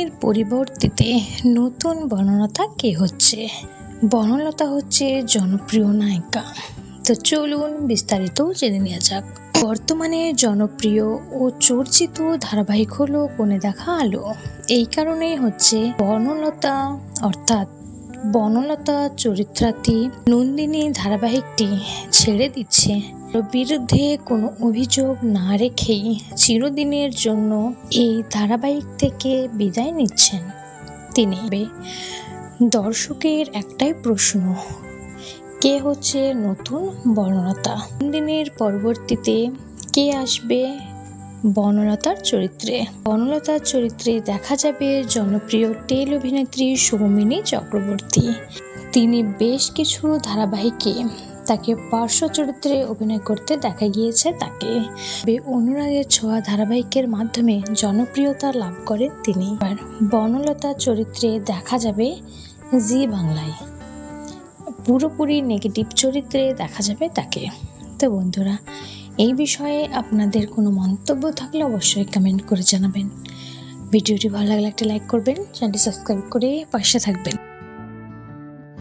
নন্দিনীর পরিবর্তিতে নতুন বনলতা কে হচ্ছে? বনলতা হচ্ছে জনপ্রিয় নায়িকা। তো চলুন বিস্তারিত জেনে নেওয়া যাক। বর্তমানে জনপ্রিয় ও চর্চিত ধারাবাহিক হলো কোণে দেখা আলো। এই কারণেই হচ্ছে বনলতা অর্থাৎ বনলতা চরিত্রার্থী নন্দিনী ধারাবাহিকটি ছেড়ে দিচ্ছে। বিরুদ্ধে কোনো অভিযোগ না রেখেই চিরদিনের জন্য এই ধারাবাহিক থেকে বিদায় নিচ্ছেন তিনি। দর্শকের একটাই প্রশ্ন, কে হচ্ছে নতুন বনলতা? নন্দিনীর পরবর্তীতে কে আসবে বনলতার চরিত্রে? বনলতার চরিত্রে দেখা যাবে জনপ্রিয় টেল অভিনেত্রী সৌমিনী চক্রবর্তী। তিনি বেশ কিছু ধারাবাহিকে তাকে পার্শ্ব চরিত্রে অভিনয় করতে দেখা গিয়েছে তাকে। অনুরাগের ছোঁয়া ধারাবাহিকের মাধ্যমে জনপ্রিয়তা লাভ করেন তিনি। আর বনলতার চরিত্রে দেখা যাবে জি বাংলায় পুরোপুরি নেগেটিভ চরিত্রে দেখা যাবে তাকে। তো বন্ধুরা, এই বিষয়ে আপনাদের কোনো মন্তব্য থাকলে অবশ্যই কমেন্ট করে জানাবেন। ভিডিওটি ভালো লাগলে একটা লাইক করবেন, চ্যানেলটি সাবস্ক্রাইব করে পাশে থাকবেন।